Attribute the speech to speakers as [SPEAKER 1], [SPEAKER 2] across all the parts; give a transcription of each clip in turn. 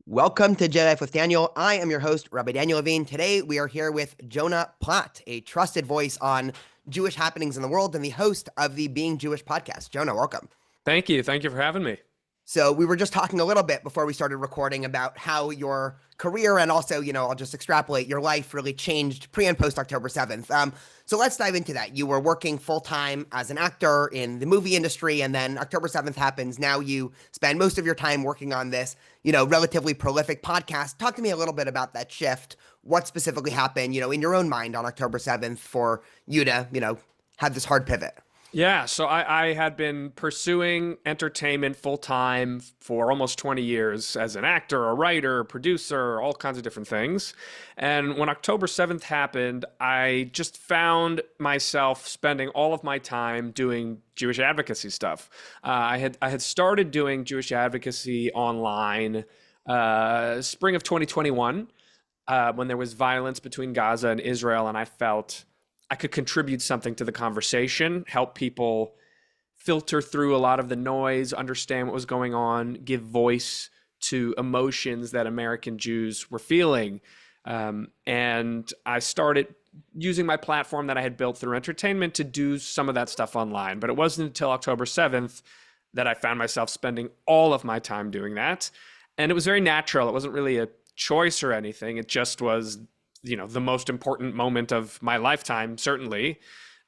[SPEAKER 1] Welcome to J Life with Daniel. I am your host, Rabbi Daniel Levine. Today we are here with Jonah Platt, a trusted voice on Jewish happenings in the world and the host of the Being Jewish podcast. Jonah, welcome.
[SPEAKER 2] Thank you. Thank you for having me.
[SPEAKER 1] So we were just talking a little bit before we started recording about how your career and also, I'll just extrapolate your life really changed pre and post October 7th. So let's dive into that. You were working full time as an actor in the movie industry, and then October 7th happens. Now you spend most of your time working on this, relatively prolific podcast. Talk to me a little bit about that shift. What specifically happened, in your own mind on October 7th for you to, have this hard pivot?
[SPEAKER 2] Yeah, so I had been pursuing entertainment full time for almost 20 years as an actor, a writer, a producer, all kinds of different things. And when October 7th happened, I just found myself spending all of my time doing Jewish advocacy stuff. I had started doing Jewish advocacy online spring of 2021 when there was violence between Gaza and Israel, and I felt I could contribute something to the conversation, help people filter through a lot of the noise, understand what was going on, give voice to emotions that American Jews were feeling. And I started using my platform that I had built through entertainment to do some of that stuff online. But it wasn't until October 7th that I found myself spending all of my time doing that. And it was very natural. It wasn't really a choice or anything. It just was the most important moment of my lifetime, certainly.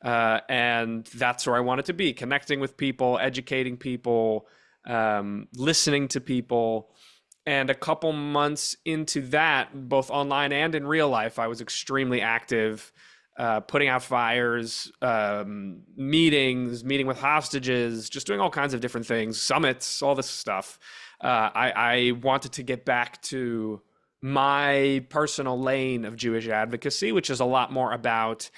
[SPEAKER 2] And that's where I wanted to be, connecting with people, educating people, listening to people. And a couple months into that, both online and in real life, I was extremely active, putting out fires, meeting with hostages, just doing all kinds of different things, summits, all this stuff. I wanted to get back to my personal lane of Jewish advocacy, which is a lot more about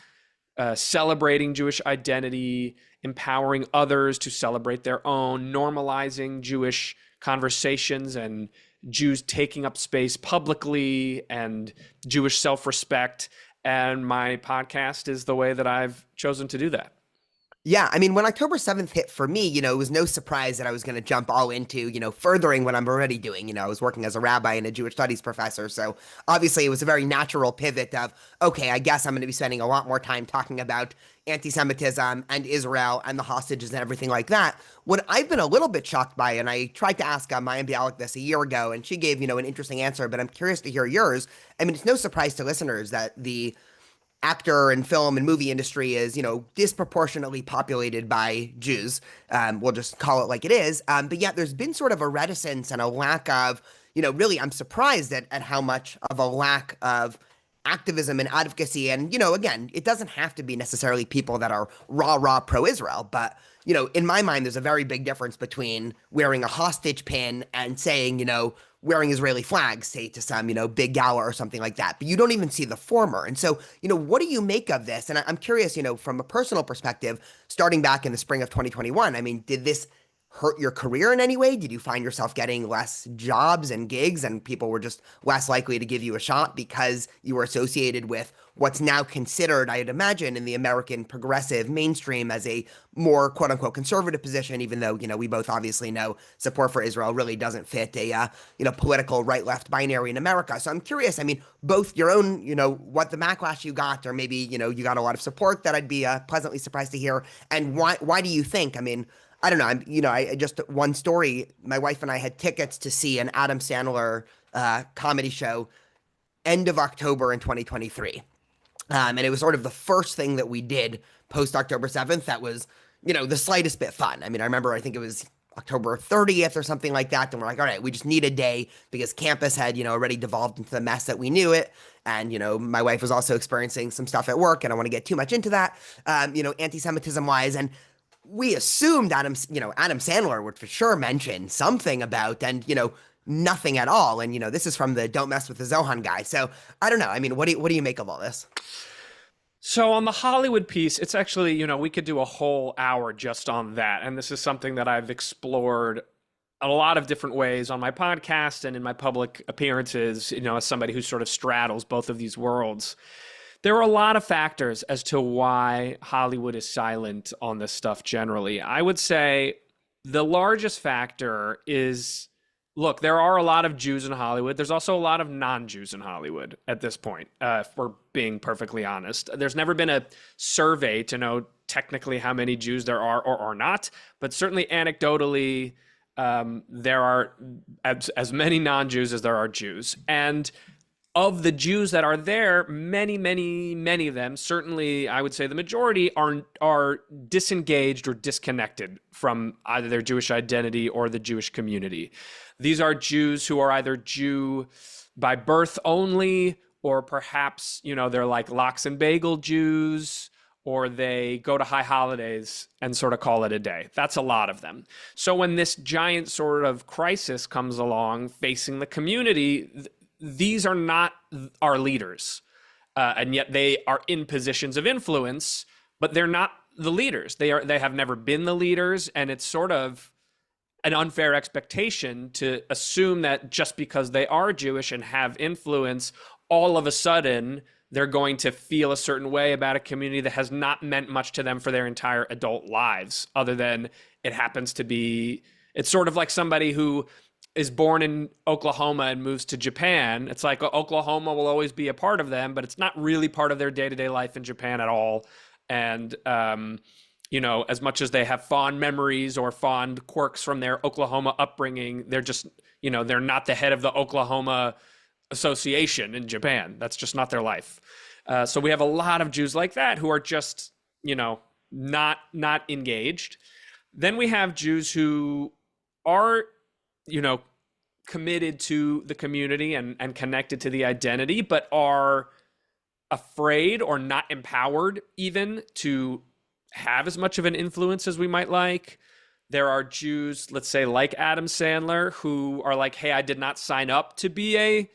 [SPEAKER 2] celebrating Jewish identity, empowering others to celebrate their own, normalizing Jewish conversations and Jews taking up space publicly and Jewish self-respect. And my podcast is the way that I've chosen to do that.
[SPEAKER 1] Yeah, I mean, when October 7th hit for me, it was no surprise that I was going to jump all into, furthering what I'm already doing. I was working as a rabbi and a Jewish studies professor. So obviously it was a very natural pivot of, okay, I guess I'm going to be spending a lot more time talking about anti-Semitism and Israel and the hostages and everything like that. What I've been a little bit shocked by, and I tried to ask Maya Bialik this a year ago, and she gave, an interesting answer, but I'm curious to hear yours. I mean, it's no surprise to listeners that the actor and film and movie industry is, disproportionately populated by Jews. We'll just call it like it is. But yet there's been sort of a reticence and a lack of, really, I'm surprised at how much of a lack of activism and advocacy. And, again, it doesn't have to be necessarily people that are rah pro-Israel, but, in my mind, there's a very big difference between wearing a hostage pin and saying, wearing Israeli flags, say to some, big gala or something like that. But you don't even see the former. And so, what do you make of this? And I'm curious, from a personal perspective, starting back in the spring of 2021, I mean, did this hurt your career in any way? Did you find yourself getting less jobs and gigs and people were just less likely to give you a shot because you were associated with what's now considered, I'd imagine, in the American progressive mainstream as a more quote unquote conservative position, even though, we both obviously know support for Israel really doesn't fit a, political right-left binary in America. So I'm curious, I mean, both your own, what the backlash you got, or maybe, you got a lot of support that I'd be pleasantly surprised to hear. And why do you think, I mean, I don't know. I just one story. My wife and I had tickets to see an Adam Sandler comedy show end of October in 2023. And it was sort of the first thing that we did post October 7th that was, the slightest bit fun. I mean, I remember, I think it was October 30th or something like that. And we're like, all right, we just need a day because campus had, already devolved into the mess that we knew it. And, my wife was also experiencing some stuff at work. And I want to get too much into that, anti-Semitism wise. And we assumed Adam Sandler would for sure mention something about, and, nothing at all. And, this is from the Don't Mess with the Zohan guy. So I don't know. I mean, what do you make of all this?
[SPEAKER 2] So on the Hollywood piece, it's actually, we could do a whole hour just on that. And this is something that I've explored a lot of different ways on my podcast and in my public appearances, as somebody who sort of straddles both of these worlds. There are a lot of factors as to why Hollywood is silent on this stuff generally. I would say the largest factor is Look, there are a lot of Jews in Hollywood. There's also a lot of non-Jews in Hollywood at this point, if we're being perfectly honest. There's never been a survey to know technically how many Jews there are or are not, but certainly anecdotally, there are as many non-Jews as there are Jews. And of the Jews that are there, many, many, many of them, certainly I would say the majority, are disengaged or disconnected from either their Jewish identity or the Jewish community. These are Jews who are either Jew by birth only, or perhaps, they're like lox and bagel Jews, or they go to high holidays and sort of call it a day. That's a lot of them. So when this giant sort of crisis comes along facing the community, these are not our leaders, and yet they are in positions of influence, but they're not the leaders. They have never been the leaders, and it's sort of an unfair expectation to assume that just because they are Jewish and have influence, all of a sudden they're going to feel a certain way about a community that has not meant much to them for their entire adult lives, other than it happens to be. It's sort of like somebody who is born in Oklahoma and moves to Japan. It's like Oklahoma will always be a part of them, but it's not really part of their day-to-day life in Japan at all. And, as much as they have fond memories or fond quirks from their Oklahoma upbringing, they're just, they're not the head of the Oklahoma Association in Japan. That's just not their life. So we have a lot of Jews like that who are just, not engaged. Then we have Jews who are committed to the community and connected to the identity, but are afraid or not empowered even to have as much of an influence as we might like. There are Jews, let's say like Adam Sandler, who are like, hey, I did not sign up to be a,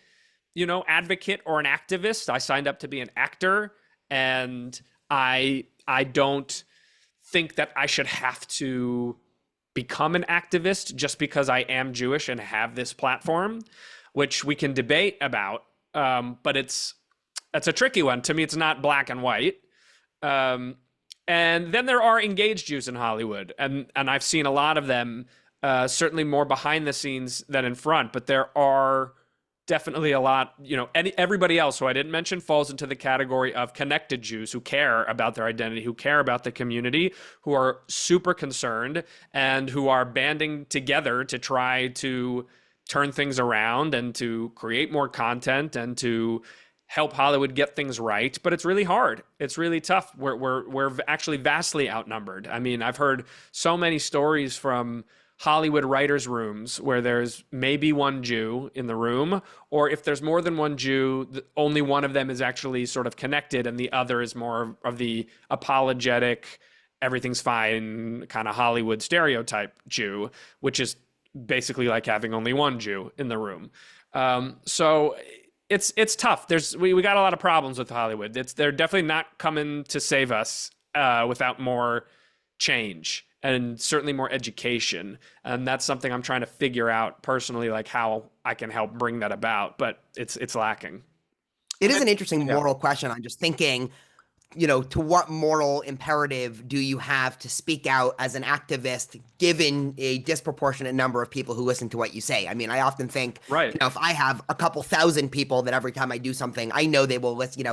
[SPEAKER 2] advocate or an activist. I signed up to be an actor, and I don't think that I should have to become an activist just because I am Jewish and have this platform, which we can debate about. But it's a tricky one. To me, it's not black and white. And then there are engaged Jews in Hollywood, and I've seen a lot of them, certainly more behind the scenes than in front, but there are definitely a lot, everybody else who I didn't mention falls into the category of connected Jews who care about their identity, who care about the community, who are super concerned, and who are banding together to try to turn things around and to create more content and to help Hollywood get things right. But it's really hard. It's really tough. We're actually vastly outnumbered. I mean, I've heard so many stories from Hollywood writers' rooms where there's maybe one Jew in the room, or if there's more than one Jew, only one of them is actually sort of connected and the other is more of the apologetic, everything's fine kind of Hollywood stereotype Jew, which is basically like having only one Jew in the room. So it's tough. We got a lot of problems with Hollywood. They're definitely not coming to save us without more change and certainly more education. And that's something I'm trying to figure out personally, like how I can help bring that about, but it's lacking.
[SPEAKER 1] It is an interesting moral question. I'm just thinking, to what moral imperative do you have to speak out as an activist, given a disproportionate number of people who listen to what you say? I mean, I often think,
[SPEAKER 2] Right.
[SPEAKER 1] if I have a couple thousand people that every time I do something, I know they will listen,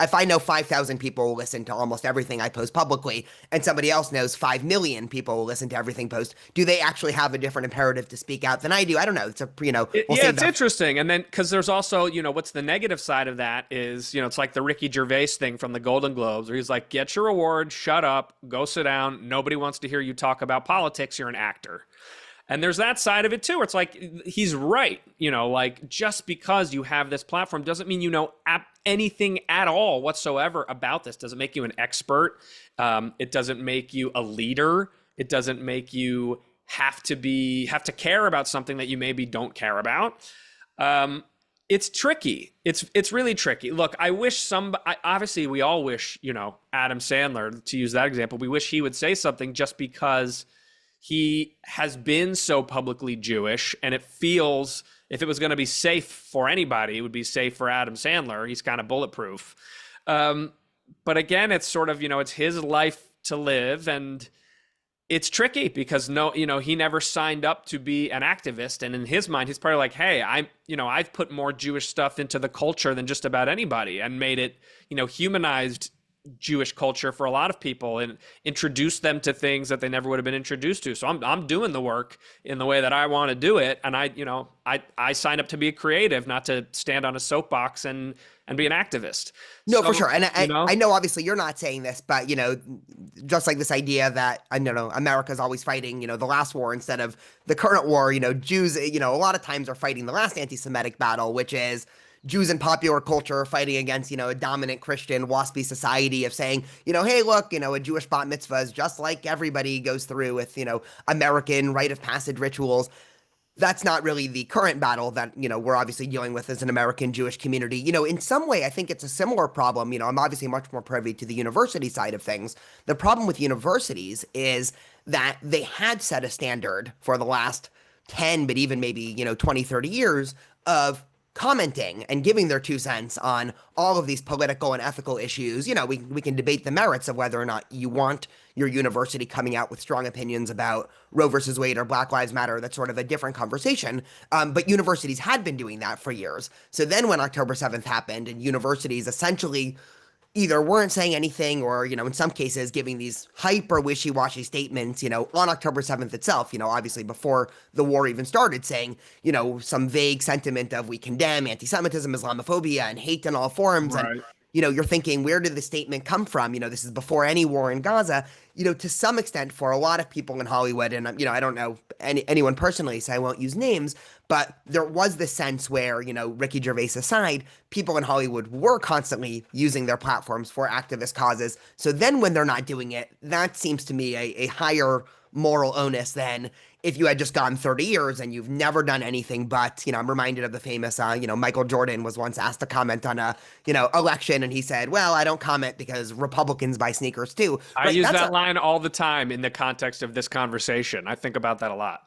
[SPEAKER 1] if I know 5,000 people will listen to almost everything I post publicly, and somebody else knows 5 million people will listen to everything post, do they actually have a different imperative to speak out than I do? I don't know. It's
[SPEAKER 2] It's interesting. And then, because there's also, what's the negative side of that is, it's like the Ricky Gervais thing from the Golden Globes, where he's like, get your award, shut up, go sit down. Nobody wants to hear you talk about politics. You're an actor. And there's that side of it too. It's like, he's right. Like, just because you have this platform doesn't mean you know anything at all whatsoever about this. Doesn't make you an expert. It doesn't make you a leader. It doesn't make you have to care about something that you maybe don't care about. It's tricky. It's really tricky. Look, I wish obviously we all wish, Adam Sandler, to use that example, we wish he would say something, just because he has been so publicly Jewish, and it feels, if it was going to be safe for anybody, it would be safe for Adam Sandler. He's kind of bulletproof. But again, it's sort of, it's his life to live, and it's tricky because no, he never signed up to be an activist, and in his mind, he's probably like, "Hey, I've put more Jewish stuff into the culture than just about anybody, and made it, humanized Jewish culture for a lot of people, and introduced them to things that they never would have been introduced to. So I'm doing the work in the way that I want to do it, and I signed up to be a creative, not to stand on a soapbox and be an activist.
[SPEAKER 1] No, for
[SPEAKER 2] So,
[SPEAKER 1] sure. And
[SPEAKER 2] you know,
[SPEAKER 1] I know obviously you're not saying this, but just like this idea that I don't know, America's always fighting, the last war instead of the current war, Jews, a lot of times are fighting the last anti-Semitic battle, which is Jews in popular culture fighting against, a dominant Christian waspy society of saying, hey, look, a Jewish bat mitzvah is just like everybody goes through with, American rite of passage rituals. That's not really the current battle that, we're obviously dealing with as an American Jewish community. In some way, I think it's a similar problem. I'm obviously much more privy to the university side of things. The problem with universities is that they had set a standard for the last 10, but even maybe, 20, 30 years of commenting and giving their 2 cents on all of these political and ethical issues. We can debate the merits of whether or not you want your university coming out with strong opinions about Roe versus Wade or Black Lives Matter. That's sort of a different conversation. But universities had been doing that for years. So then when October 7th happened and universities essentially either weren't saying anything or, in some cases giving these hyper wishy-washy statements, on October 7th itself, obviously before the war even started, saying, some vague sentiment of we condemn anti-Semitism, Islamophobia, and hate in all forms. And,
[SPEAKER 2] right.
[SPEAKER 1] you're thinking, where did the statement come from? This is before any war in Gaza. To some extent, for a lot of people in Hollywood, and, I don't know anyone personally, so I won't use names, but there was this sense where, Ricky Gervais aside, people in Hollywood were constantly using their platforms for activist causes. So then when they're not doing it, that seems to me a higher moral onus than if you had just gone 30 years and you've never done anything but, I'm reminded of the famous, Michael Jordan was once asked to comment on a, election, and he said, well, I don't comment because Republicans buy sneakers too.
[SPEAKER 2] I
[SPEAKER 1] Right?
[SPEAKER 2] use that line all the time in the context of this conversation. I think about that a lot.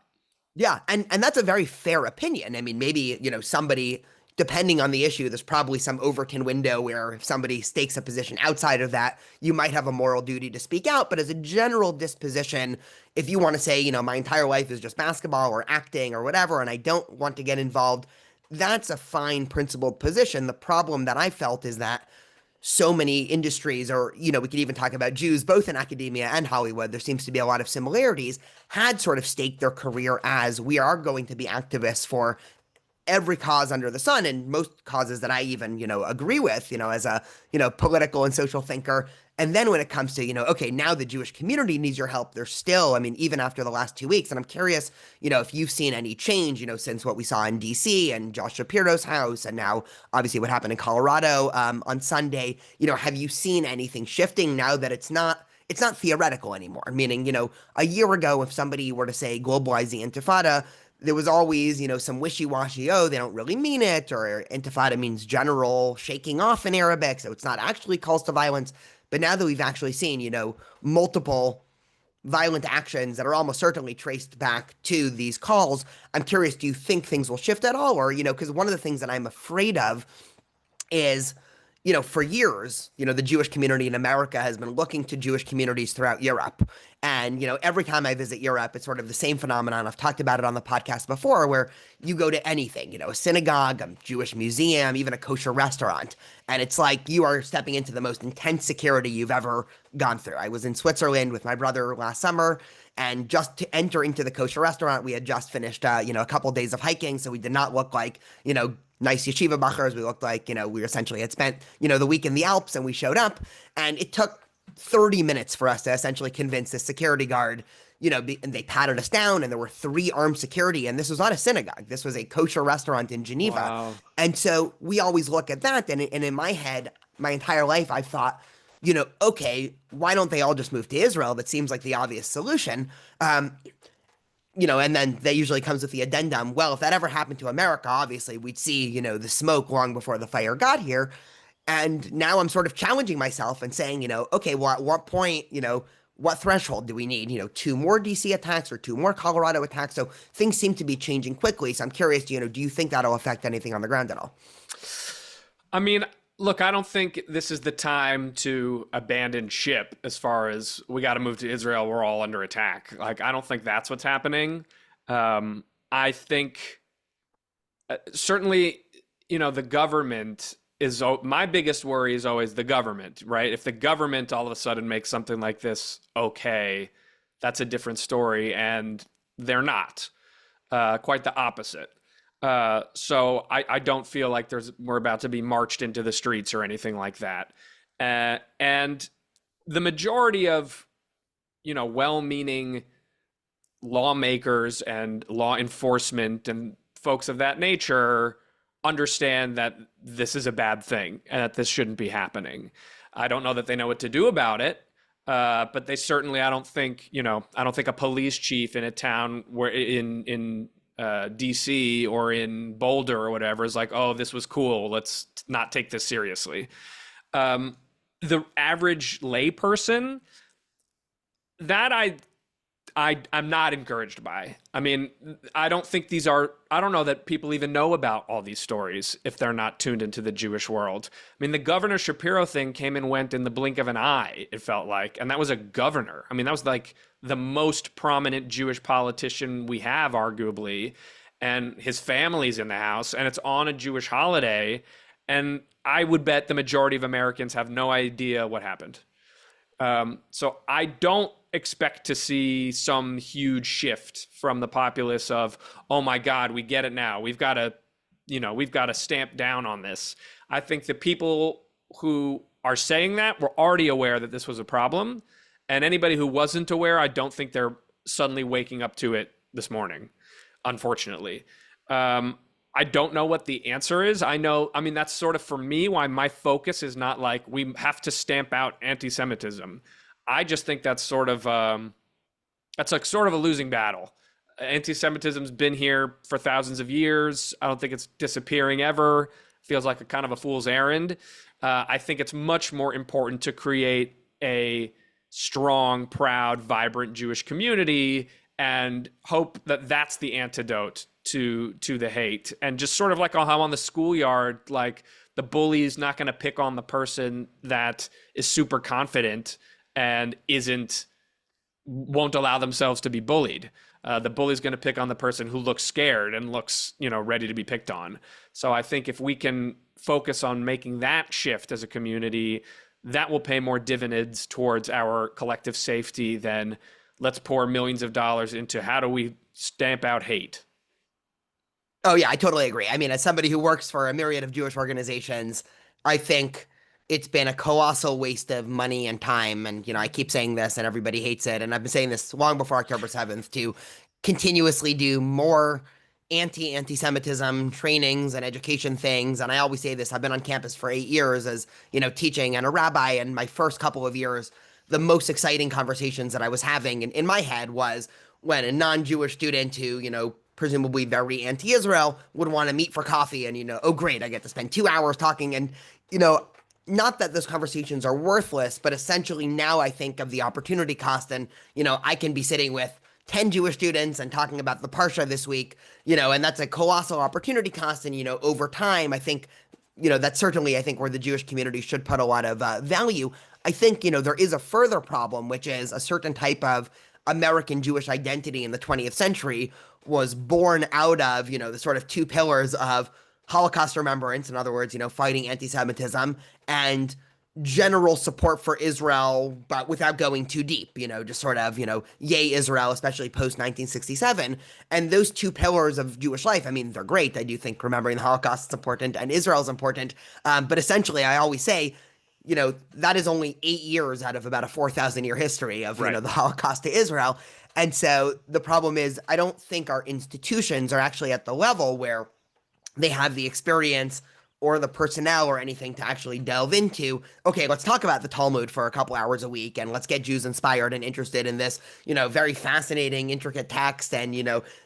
[SPEAKER 1] Yeah, and that's a very fair opinion. I mean, maybe, somebody, depending on the issue, there's probably some Overton window where if somebody stakes a position outside of that, you might have a moral duty to speak out. But as a general disposition, if you want to say, my entire life is just basketball or acting or whatever, and I don't want to get involved, that's a fine principled position. The problem that I felt is that so many industries, or, we could even talk about Jews, both in academia and Hollywood, there seems to be a lot of similarities, had sort of staked their career as we are going to be activists for every cause under the sun, and most causes that I even, agree with, as a, political and social thinker. And then when it comes to, okay, now the Jewish community needs your help, there's still, I mean, even after the last 2 weeks, and I'm curious, if you've seen any change, since what we saw in DC and Josh Shapiro's house, and now obviously what happened in Colorado on Sunday, have you seen anything shifting now that it's not theoretical anymore? Meaning, a year ago, if somebody were to say globalize the Intifada, there was always, some wishy-washy, oh, they don't really mean it, or Intifada means general shaking off in Arabic, so it's not actually calls to violence. But now that we've actually seen, multiple violent actions that are almost certainly traced back to these calls, I'm curious, do you think things will shift at all? Or, because one of the things that I'm afraid of is, for years, the Jewish community in America has been looking to Jewish communities throughout Europe. And, every time I visit Europe, it's sort of the same phenomenon. I've talked about it on the podcast before, where you go to anything, a synagogue, a Jewish museum, even a kosher restaurant. And it's like you are stepping into the most intense security you've ever gone through. I was in Switzerland with my brother last summer, and just to enter into the kosher restaurant, we had just finished, a couple days of hiking. So we did not look like, nice yeshiva bachers. We looked like, we essentially had spent, the week in the Alps, and we showed up, and it took 30 minutes for us to essentially convince the security guard, and they patted us down, and there were 3 armed security, and this was not a synagogue. This was a kosher restaurant in Geneva.
[SPEAKER 2] Wow.
[SPEAKER 1] And so we always look at that, and in my head, my entire life, I've thought, okay, why don't they all just move to Israel? That seems like the obvious solution. And then that usually comes with the addendum. Well, if that ever happened to America, obviously we'd see, the smoke long before the fire got here. And now I'm sort of challenging myself and saying, okay, well, at what point, what threshold do we need? 2 more DC attacks or 2 more Colorado attacks? So things seem to be changing quickly. So I'm curious, do you think that'll affect anything on the ground at all?
[SPEAKER 2] I mean, Look, I don't think this is the time to abandon ship as far as we got to move to Israel. We're all under attack. Like, I don't think that's what's happening. I think certainly, the government is my biggest worry is always the government, right? If the government all of a sudden makes something like this okay, that's a different story, and they're not. Quite the opposite. So I don't feel like we're about to be marched into the streets or anything like that. And the majority of well-meaning lawmakers and law enforcement and folks of that nature understand that this is a bad thing and that this shouldn't be happening. I don't know that they know what to do about it, but they certainly, I don't think a police chief in a town where in DC or in Boulder or whatever is like, oh, this was cool, let's not take this seriously. The average layperson, that I'm not encouraged by. I mean, I don't think I don't know that people even know about all these stories if they're not tuned into the Jewish world. I mean, the Governor Shapiro thing came and went in the blink of an eye, it felt like. And that was a governor. I mean, that was like the most prominent Jewish politician we have, arguably. And his family's in the house, and it's on a Jewish holiday. And I would bet the majority of Americans have no idea what happened. So I don't expect to see some huge shift from the populace of, oh my God, we get it now. We've got to stamp down on this. I think the people who are saying that were already aware that this was a problem. And anybody who wasn't aware, I don't think they're suddenly waking up to it this morning, unfortunately. I don't know what the answer is. I mean, that's sort of for me why my focus is not like we have to stamp out anti-Semitism. I just think that's sort of a losing battle. Anti-Semitism's been here for thousands of years. I don't think it's disappearing ever. Feels like a kind of a fool's errand. I think it's much more important to create a strong, proud, vibrant Jewish community and hope that that's the antidote to the hate. And just sort of like how on the schoolyard, like the bully's not going to pick on the person that is super confident and won't allow themselves to be bullied. The bully's going to pick on the person who looks scared and looks, ready to be picked on. So I think if we can focus on making that shift as a community, that will pay more dividends towards our collective safety than let's pour millions of dollars into how do we stamp out hate.
[SPEAKER 1] Oh yeah, I totally agree. I mean, as somebody who works for a myriad of Jewish organizations, I think it's been a colossal waste of money and time. And, I keep saying this and everybody hates it. And I've been saying this long before October 7th to continuously do more anti-Semitism trainings and education things. And I always say this, I've been on campus for 8 years as, teaching and a rabbi. And my first couple of years, the most exciting conversations that I was having in my head was when a non-Jewish student who, presumably very anti-Israel would want to meet for coffee and, oh great, I get to spend 2 hours talking and, not that those conversations are worthless, but essentially now I think of the opportunity cost and, I can be sitting with 10 Jewish students and talking about the Parsha this week, and that's a colossal opportunity cost. And, over time, I think, that's certainly, I think, where the Jewish community should put a lot of value. I think, there is a further problem, which is a certain type of American Jewish identity in the 20th century was born out of, the sort of two pillars of Holocaust remembrance, in other words, fighting anti-Semitism, and general support for Israel, but without going too deep, just sort of, yay Israel, especially post 1967. And those two pillars of Jewish life, I mean, they're great. I do think remembering the Holocaust is important and Israel is important. But essentially, I always say, that is only 8 years out of about a 4,000 year history of,
[SPEAKER 2] Right.
[SPEAKER 1] the Holocaust to Israel. And so the problem is, I don't think our institutions are actually at the level where they have the experience or the personnel or anything to actually delve into, okay, let's talk about the Talmud for a couple hours a week and let's get Jews inspired and interested in this, very fascinating, intricate text and,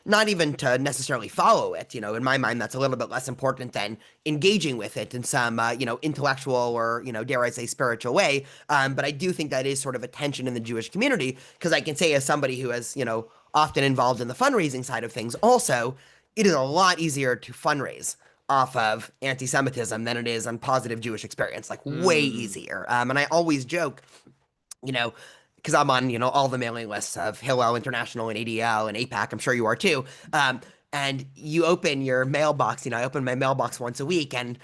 [SPEAKER 1] not even to necessarily follow it. In my mind, that's a little bit less important than engaging with it in some, intellectual or, dare I say, spiritual way. But I do think that is sort of a tension in the Jewish community because I can say as somebody who is, often involved in the fundraising side of things also, it is a lot easier to fundraise off of anti-Semitism than it is on positive Jewish experience, like way
[SPEAKER 2] Mm.
[SPEAKER 1] easier. And I always joke, you know, because I'm on, all the mailing lists of Hillel International and ADL and APAC. I'm sure you are too. And you open your mailbox, I open my mailbox once a week, and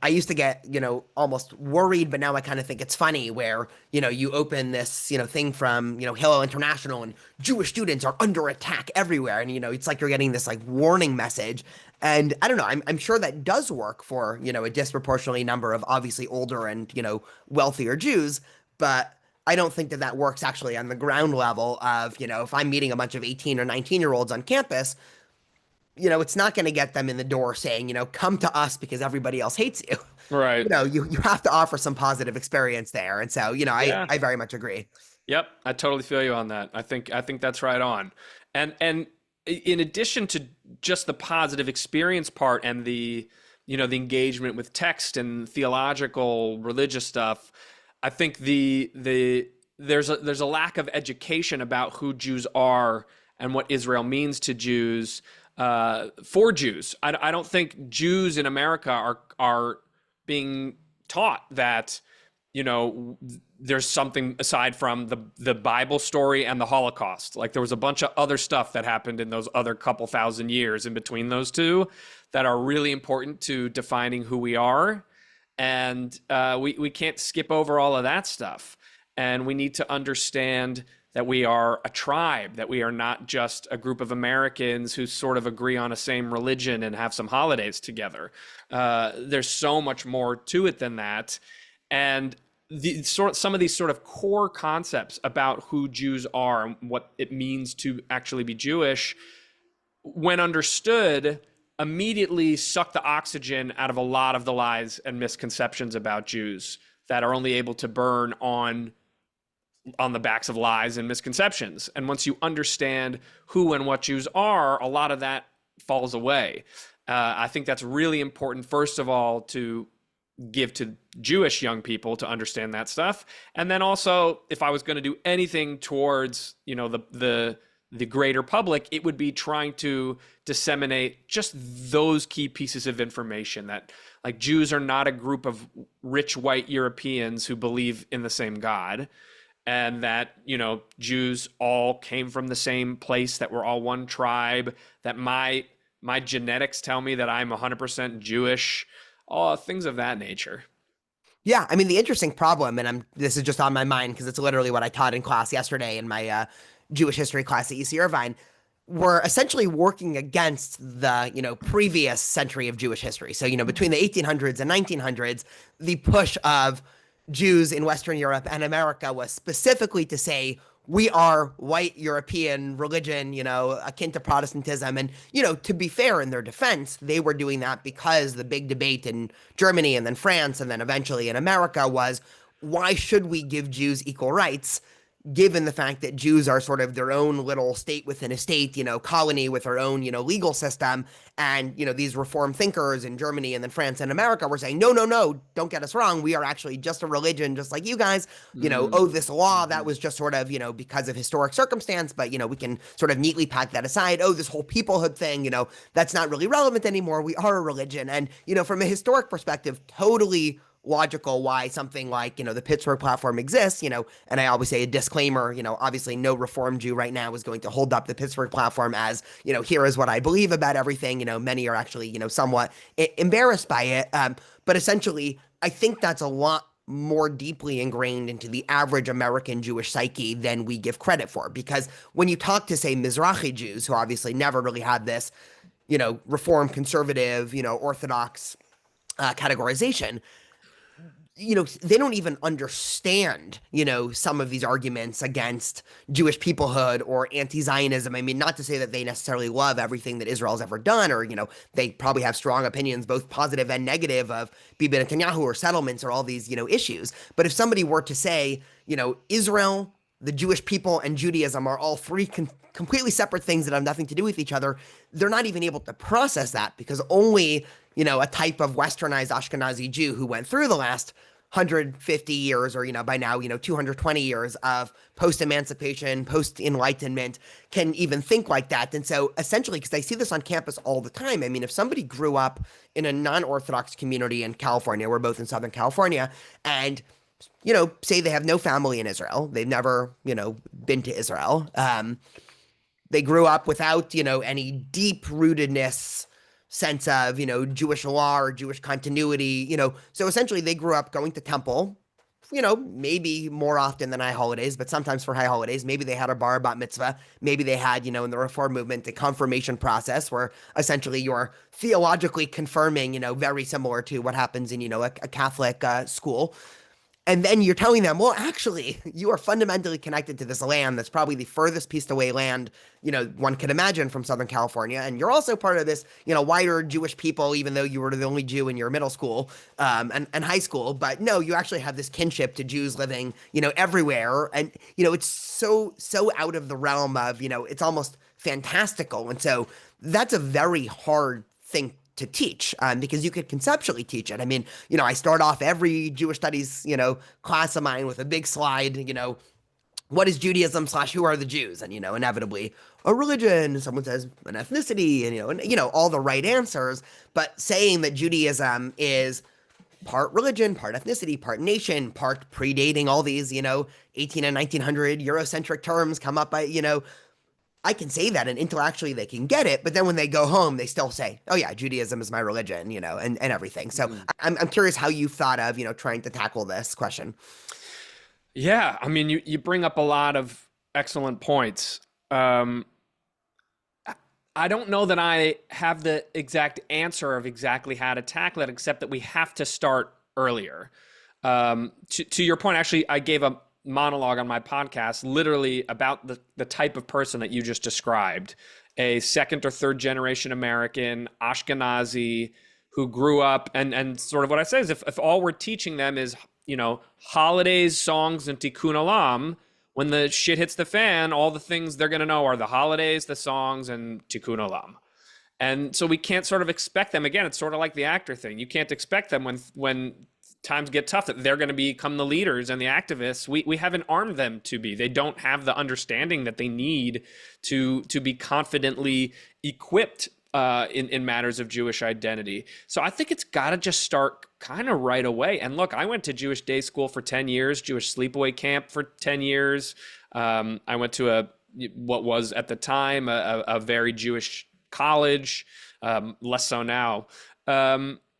[SPEAKER 1] I used to get, almost worried, but now I kind of think it's funny where, you open this, thing from, Hillel International, and Jewish students are under attack everywhere. And, it's like you're getting this like warning message. And I don't know, I'm sure that does work for, a disproportionately number of obviously older and, wealthier Jews, but I don't think that that works actually on the ground level of, if I'm meeting a bunch of 18 or 19-year-olds on campus, it's not going to get them in the door saying, come to us because everybody else hates you.
[SPEAKER 2] Right.
[SPEAKER 1] You have to offer some positive experience there. And so,
[SPEAKER 2] Yeah.
[SPEAKER 1] I very much agree.
[SPEAKER 2] Yep, I totally feel you on that. I think that's right on. And in addition to just the positive experience part and the engagement with text and theological religious stuff, I think there's a lack of education about who Jews are and what Israel means to Jews, for Jews. I don't think Jews in America are being taught that there's something aside from the Bible story and the Holocaust. Like there was a bunch of other stuff that happened in those other couple thousand years in between those two that are really important to defining who we are. And we can't skip over all of that stuff. And we need to understand that we are a tribe, that we are not just a group of Americans who sort of agree on a same religion and have some holidays together. There's so much more to it than that. And some of these sort of core concepts about who Jews are and what it means to actually be Jewish, when understood, immediately suck the oxygen out of a lot of the lies and misconceptions about Jews that are only able to burn on the backs of lies and misconceptions. And once you understand who and what Jews are, a lot of that falls away. I think that's really important, first of all, to give to Jewish young people to understand that stuff. And then also, if I was going to do anything towards, the greater public, it would be trying to disseminate just those key pieces of information that like Jews are not a group of rich white Europeans who believe in the same God, and that, Jews all came from the same place, that we're all one tribe, that my genetics tell me that I'm 100% Jewish, all things of that nature.
[SPEAKER 1] Yeah, I mean the interesting problem, and this is just on my mind because it's literally what I taught in class yesterday in my Jewish history class at UC Irvine. We're essentially working against the previous century of Jewish history. So between the 1800s and 1900s, the push of Jews in Western Europe and America was specifically to say we are white European religion, akin to Protestantism. And, to be fair, in their defense, they were doing that because the big debate in Germany and then France and then eventually in America was, why should we give Jews equal rights, given the fact that Jews are sort of their own little state within a state, colony with their own, legal system. And, these reform thinkers in Germany and then France and America were saying, no, no, no, don't get us wrong. We are actually just a religion, just like you guys, oh, this law, that was just sort of, because of historic circumstance, but, we can sort of neatly pack that aside. Oh, this whole peoplehood thing, that's not really relevant anymore. We are a religion. And, from a historic perspective, totally logical why something like, the Pittsburgh platform exists, and I always say a disclaimer, obviously no Reform Jew right now is going to hold up the Pittsburgh platform as, here is what I believe about everything. Many are actually, somewhat embarrassed by it. But essentially, I think that's a lot more deeply ingrained into the average American Jewish psyche than we give credit for. Because when you talk to, say, Mizrahi Jews, who obviously never really had this, Reform, conservative, Orthodox categorization, they don't even understand, some of these arguments against Jewish peoplehood or anti-Zionism. I mean, not to say that they necessarily love everything that Israel's ever done, or, they probably have strong opinions, both positive and negative, of Bibi Netanyahu or settlements or all these, issues. But if somebody were to say, Israel, the Jewish people, and Judaism are all three completely separate things that have nothing to do with each other, they're not even able to process that, because only, a type of westernized Ashkenazi Jew who went through the last 150 years or, by now, 220 years of post-emancipation, post-enlightenment can even think like that. And so essentially, because I see this on campus all the time, I mean, if somebody grew up in a non-Orthodox community in California, we're both in Southern California, and say they have no family in Israel. They've never, been to Israel. They grew up without, any deep rootedness sense of, Jewish law or Jewish continuity, So essentially they grew up going to temple, maybe more often than high holidays, but sometimes for high holidays. Maybe they had a bar bat mitzvah. Maybe they had, in the Reform movement, the confirmation process where essentially you're theologically confirming, very similar to what happens in, a Catholic school. And then you're telling them, well, actually, you are fundamentally connected to this land that's probably the furthest pieced away land, one could imagine from Southern California. And you're also part of this, wider Jewish people, even though you were the only Jew in your middle school and high school. But no, you actually have this kinship to Jews living, everywhere. And, it's so out of the realm of, it's almost fantastical. And so that's a very hard thing to teach because you could conceptually teach it. I mean, I start off every Jewish studies, class of mine with a big slide, what is Judaism / who are the Jews? And, inevitably a religion, someone says an ethnicity and all the right answers, but saying that Judaism is part religion, part ethnicity, part nation, part predating all these, 18 and 1900 Eurocentric terms come up by, I can say that and intellectually they can get it, but then when they go home, they still say, oh yeah, Judaism is my religion, and everything. So I'm curious how you thought of, trying to tackle this question.
[SPEAKER 2] Yeah, I mean, you bring up a lot of excellent points. I don't know that I have the exact answer of exactly how to tackle it, except that we have to start earlier. To your point, actually, I gave a monologue on my podcast literally about the type of person that you just described, a second or third generation American, Ashkenazi, who grew up and sort of what I say is if all we're teaching them is, holidays, songs, and tikkun olam, when the shit hits the fan, all the things they're going to know are the holidays, the songs, and tikkun olam. And so we can't sort of expect them. Again, it's sort of like the actor thing. You can't expect them when times get tough that they're going to become the leaders and the activists. We haven't armed them to be. They don't have the understanding that they need to be confidently equipped in matters of Jewish identity. So I think it's got to just start kind of right away. And look, I went to Jewish day school for 10 years, Jewish sleepaway camp for 10 years. I went to what was at the time a very Jewish college, less so now.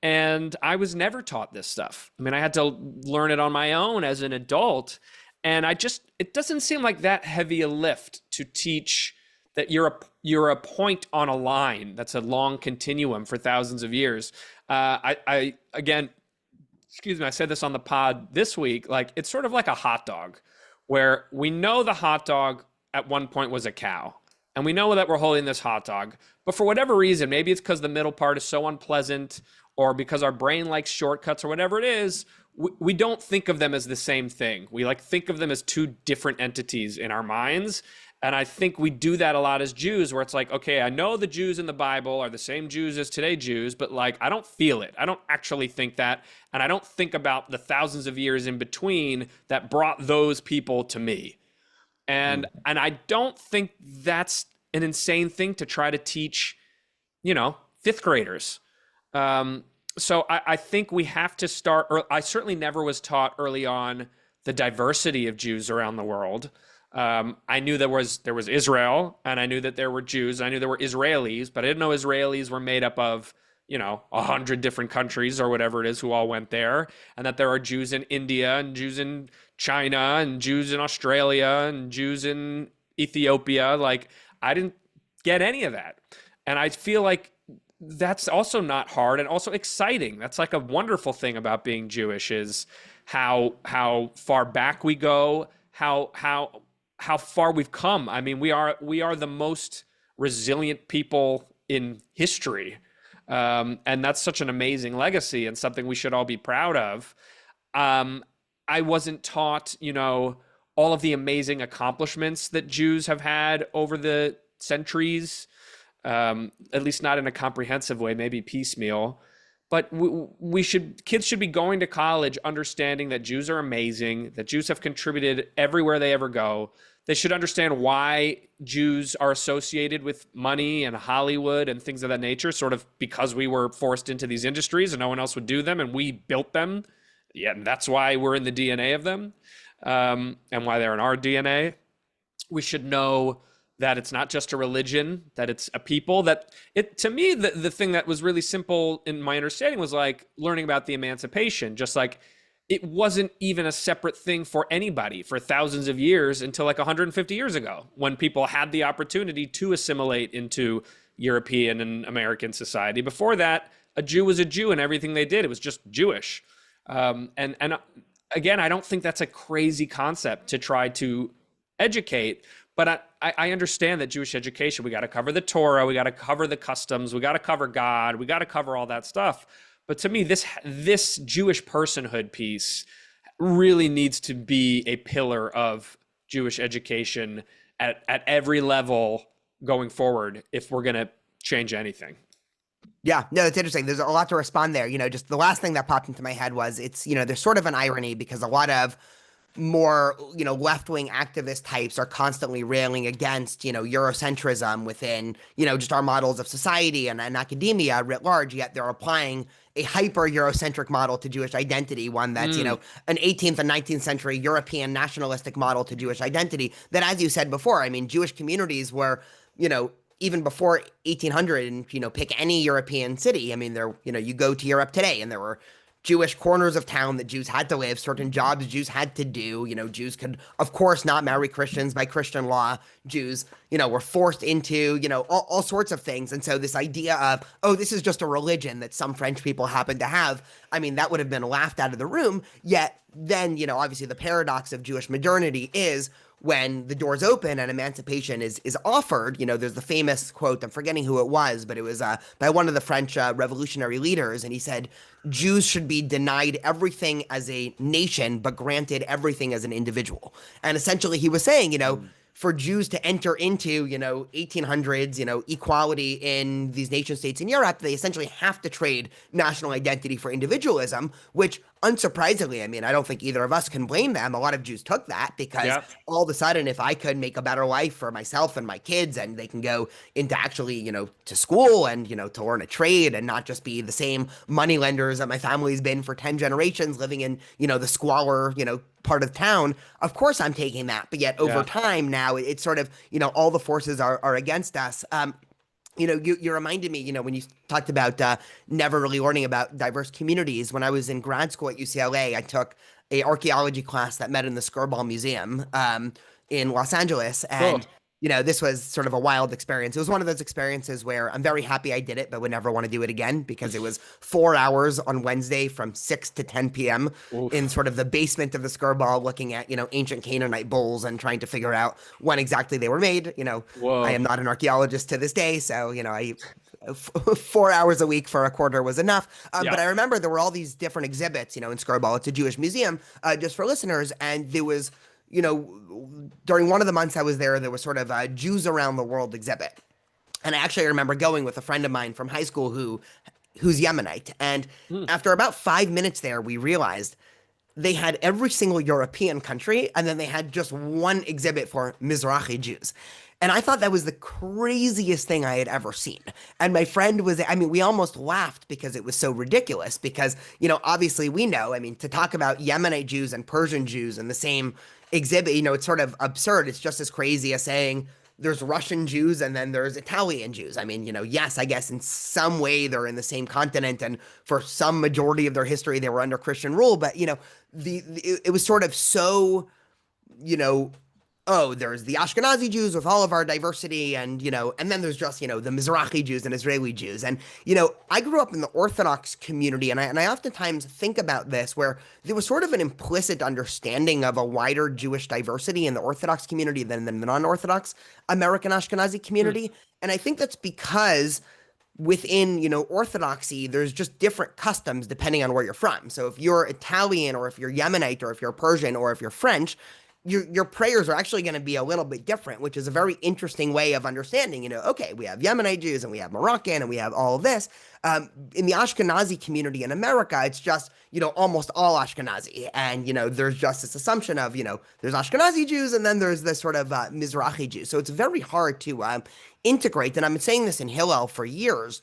[SPEAKER 2] And I was never taught this stuff. I mean, I had to learn it on my own as an adult. And it doesn't seem like that heavy a lift to teach that you're a point on a line that's a long continuum for thousands of years. Again, excuse me, I said this on the pod this week, like it's sort of like a hot dog where we know the hot dog at one point was a cow. And we know that we're holding this hot dog, but for whatever reason, maybe it's because the middle part is so unpleasant or because our brain likes shortcuts or whatever it is, we don't think of them as the same thing. We think of them as two different entities in our minds. And I think we do that a lot as Jews where it's like, okay, I know the Jews in the Bible are the same Jews as today Jews, but I don't feel it. I don't actually think that. And I don't think about the thousands of years in between that brought those people to me. And I don't think that's an insane thing to try to teach, fifth graders. So I think we have to start, or I certainly never was taught early on the diversity of Jews around the world. I knew there was Israel, and I knew that there were Jews. I knew there were Israelis, but I didn't know Israelis were made up of, 100 different countries or whatever it is who all went there, and that there are Jews in India and Jews in China and Jews in Australia and Jews in Ethiopia. I didn't get any of that. And I feel like that's also not hard and also exciting. That's a wonderful thing about being Jewish is how far back we go, how far we've come. I mean, we are the most resilient people in history. And that's such an amazing legacy and something we should all be proud of. I wasn't taught, all of the amazing accomplishments that Jews have had over the centuries, at least not in a comprehensive way, maybe piecemeal. but kids should be going to college understanding that Jews are amazing, that Jews have contributed everywhere they ever go. They should understand why Jews are associated with money and Hollywood and things of that nature, sort of because we were forced into these industries and no one else would do them and we built them. Yeah, and that's why we're in the DNA of them, and why they're in our DNA. We should know that it's not just a religion, that it's a people. That it, to me, the thing that was really simple in my understanding was like learning about the emancipation. Just like it wasn't even a separate thing for anybody for thousands of years until like 150 years ago, when people had the opportunity to assimilate into European and American society. Before that, a Jew was a Jew, and everything they did, it was just Jewish. And again, I don't think that's a crazy concept to try to educate, but I understand that Jewish education, we got to cover the Torah, we got to cover the customs, we got to cover God, we got to cover all that stuff. But to me, this Jewish personhood piece really needs to be a pillar of Jewish education at every level going forward if we're going to change anything.
[SPEAKER 1] Yeah, no, it's interesting. There's a lot to respond there. Just the last thing that popped into my head was there's sort of an irony because a lot of more, left-wing activist types are constantly railing against, Eurocentrism within, just our models of society and academia writ large, yet they're applying a hyper-Eurocentric model to Jewish identity, one that's, an 18th and 19th century European nationalistic model to Jewish identity that, as you said before, I mean, Jewish communities were, even before 1800, and, pick any European city. I mean, you go to Europe today and there were Jewish corners of town that Jews had to live, certain jobs Jews had to do. Jews could, of course, not marry Christians by Christian law. Jews, were forced into, all sorts of things. And so this idea of, oh, this is just a religion that some French people happen to have, I mean, that would have been laughed out of the room. Yet then, obviously the paradox of Jewish modernity is when the doors open and emancipation is offered. There's the famous quote, I'm forgetting who it was, but it was by one of the French revolutionary leaders. And he said, Jews should be denied everything as a nation, but granted everything as an individual. And essentially he was saying, for Jews to enter into, 1800s, equality in these nation states in Europe, they essentially have to trade national identity for individualism, which unsurprisingly, I mean, I don't think either of us can blame them. A lot of Jews took that because all of a sudden, if I could make a better life for myself and my kids, and they can go into actually, to school and, to learn a trade and not just be the same money lenders that my family's been for 10 generations living in, the squalor, part of town, of course I'm taking that. But yet over time now, it's sort of, all the forces are against us. You reminded me, when you talked about never really learning about diverse communities. When I was in grad school at UCLA, I took a archaeology class that met in the Skirball Museum in Los Angeles. And, this was sort of a wild experience. It was one of those experiences where I'm very happy I did it, but would never want to do it again because it was 4 hours on Wednesday from 6 to 10 p.m. in sort of the basement of the Skirball looking at, ancient Canaanite bulls and trying to figure out when exactly they were made. I am not an archologist to this day. So, 4 hours a week for a quarter was enough. But I remember there were all these different exhibits, in Skirball. It's a Jewish museum, just for listeners. And there was, during one of the months I was there, there was sort of a Jews around the world exhibit. And I actually remember going with a friend of mine from high school who's Yemenite. And after about 5 minutes there, we realized they had every single European country, and then they had just one exhibit for Mizrahi Jews. And I thought that was the craziest thing I had ever seen. And my friend was, I mean, we almost laughed because it was so ridiculous because, obviously we know, I mean, to talk about Yemenite Jews and Persian Jews in the same exhibit, it's sort of absurd. It's just as crazy as saying there's Russian Jews and then there's Italian Jews. I mean, yes, I guess in some way they're in the same continent, and for some majority of their history they were under Christian rule. But it was sort of so, oh, there's the Ashkenazi Jews with all of our diversity, and and then there's just the Mizrahi Jews and Israeli Jews. And I grew up in the Orthodox community, and I oftentimes think about this, where there was sort of an implicit understanding of a wider Jewish diversity in the Orthodox community than the non-Orthodox American Ashkenazi community. And I think that's because within Orthodoxy, there's just different customs depending on where you're from. So if you're Italian, or if you're Yemenite, or if you're Persian, or if you're French, your prayers are actually going to be a little bit different, which is a very interesting way of understanding. Okay, we have Yemenite Jews and we have Moroccan and we have all of this. In the Ashkenazi community in America, it's just almost all Ashkenazi, and there's just this assumption of there's Ashkenazi Jews and then there's this sort of Mizrahi Jews. So it's very hard to integrate. And I've been saying this in Hillel for years.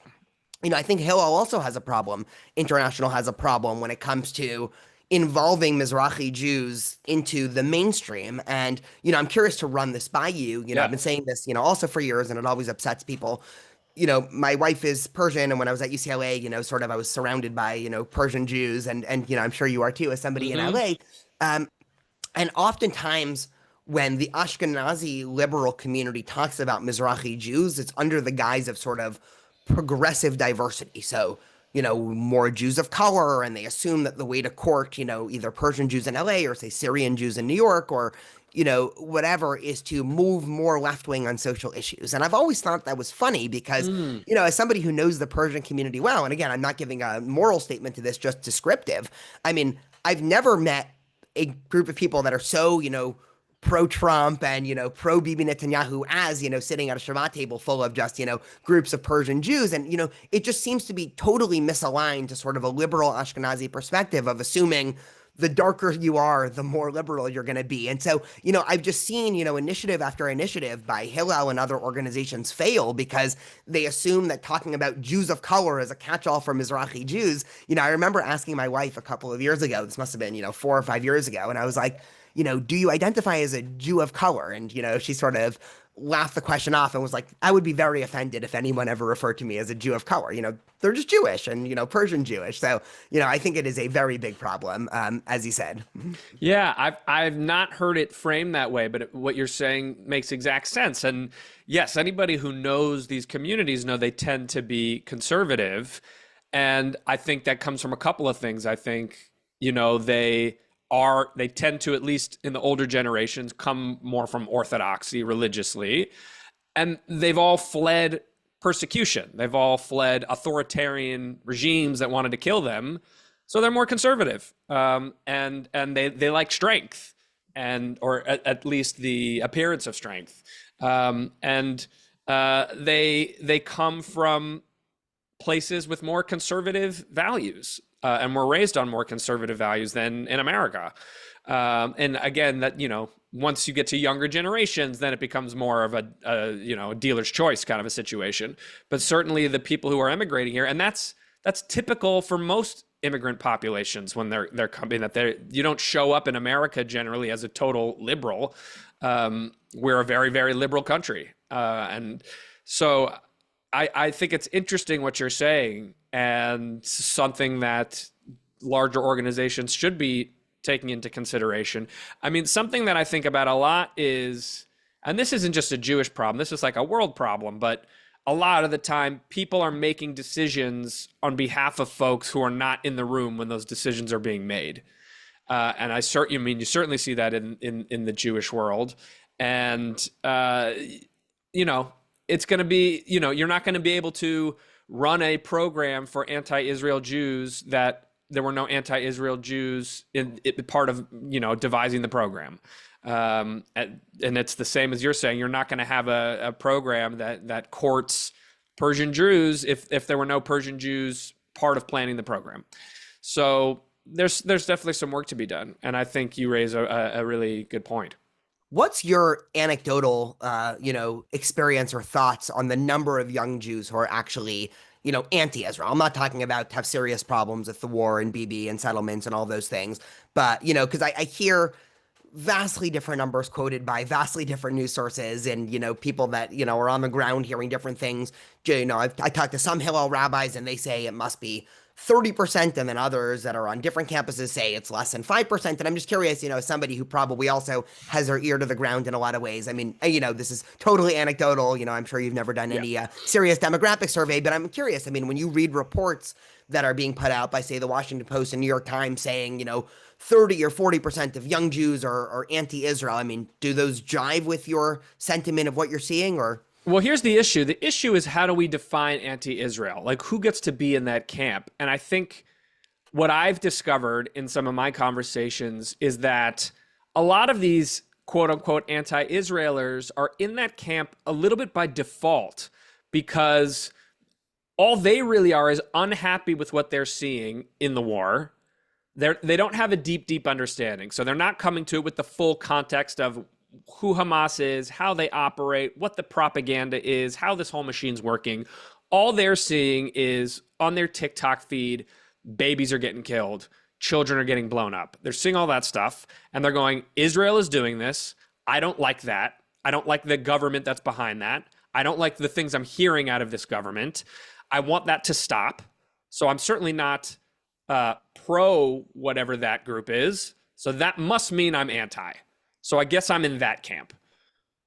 [SPEAKER 1] I think Hillel also has a problem. International has a problem when it comes to involving Mizrahi Jews into the mainstream. And, I'm curious to run this by you.
[SPEAKER 2] Yeah.
[SPEAKER 1] I've been saying this, also for years, and it always upsets people. My wife is Persian, and when I was at UCLA, sort of I was surrounded by, Persian Jews, and I'm sure you are too, as somebody in LA. And oftentimes when the Ashkenazi liberal community talks about Mizrahi Jews, it's under the guise of sort of progressive diversity. So, more Jews of color, and they assume that the way to court, either Persian Jews in LA or say Syrian Jews in New York or, whatever, is to move more left wing on social issues. And I've always thought that was funny because, as somebody who knows the Persian community well, and again, I'm not giving a moral statement to this, just descriptive. I mean, I've never met a group of people that are so, pro-Trump and, pro-Bibi Netanyahu as, sitting at a Shabbat table full of just, groups of Persian Jews. And, it just seems to be totally misaligned to sort of a liberal Ashkenazi perspective of assuming the darker you are, the more liberal you're going to be. And so, I've just seen, initiative after initiative by Hillel and other organizations fail because they assume that talking about Jews of color is a catch-all for Mizrahi Jews. I remember asking my wife a couple of years ago, this must have been, 4 or 5 years ago, and I was like, do you identify as a Jew of color? And, she sort of laughed the question off and was like, I would be very offended if anyone ever referred to me as a Jew of color. They're just Jewish and, Persian Jewish. So, I think it is a very big problem, as he said.
[SPEAKER 2] Yeah, I've not heard it framed that way, but what you're saying makes exact sense. And yes, anybody who knows these communities know they tend to be conservative. And I think that comes from a couple of things. I think, they tend to, at least in the older generations, come more from orthodoxy religiously. And they've all fled persecution. They've all fled authoritarian regimes that wanted to kill them. So they're more conservative. And they like strength, or at least the appearance of strength. They come from places with more conservative values. And were raised on more conservative values than in America. And again, that, once you get to younger generations, then it becomes more of a dealer's choice kind of a situation. But certainly the people who are immigrating here, and that's typical for most immigrant populations when they're coming, you don't show up in America generally as a total liberal. We're a very, very liberal country. And so I think it's interesting what you're saying, and something that larger organizations should be taking into consideration. I mean, something that I think about a lot is, and this isn't just a Jewish problem, this is like a world problem, but a lot of the time people are making decisions on behalf of folks who are not in the room when those decisions are being made. And you certainly see that in the Jewish world. And, it's going to be, you're not going to be able to run a program for anti-Israel Jews that there were no anti-Israel Jews in part of, devising the program. And it's the same as you're saying. You're not going to have a program that courts Persian Jews if there were no Persian Jews part of planning the program. So there's definitely some work to be done. And I think you raise a really good point.
[SPEAKER 1] What's your anecdotal, experience or thoughts on the number of young Jews who are actually, anti-Israel? I'm not talking about have serious problems with the war and Bibi and settlements and all those things, but, because I hear vastly different numbers quoted by vastly different news sources and, people that, are on the ground hearing different things. I talked to some Hillel rabbis and they say it must be 30%, and then others that are on different campuses say it's less than 5%. And I'm just curious, somebody who probably also has their ear to the ground in a lot of ways. I mean, this is totally anecdotal. I'm sure you've never done any serious demographic survey, but I'm curious. I mean, when you read reports that are being put out by, say, the Washington Post and New York Times saying, 30 or 40% of young Jews are anti-Israel. I mean, do those jive with your sentiment of what you're seeing, or?
[SPEAKER 2] Well, here's the issue. The issue is, how do we define anti-Israel? Like, who gets to be in that camp? And I think what I've discovered in some of my conversations is that a lot of these quote unquote anti-Israelers are in that camp a little bit by default because all they really are is unhappy with what they're seeing in the war. They don't have a deep understanding. So they're not coming to it with the full context of who Hamas is, how they operate, what the propaganda is, how this whole machine's working. All they're seeing is on their TikTok feed, babies are getting killed, children are getting blown up. They're seeing all that stuff, and they're going, Israel is doing this. I don't like that. I don't like the government that's behind that. I don't like the things I'm hearing out of this government. I want that to stop. So I'm certainly not pro whatever that group is. So that must mean I'm anti. So I guess I'm in that camp.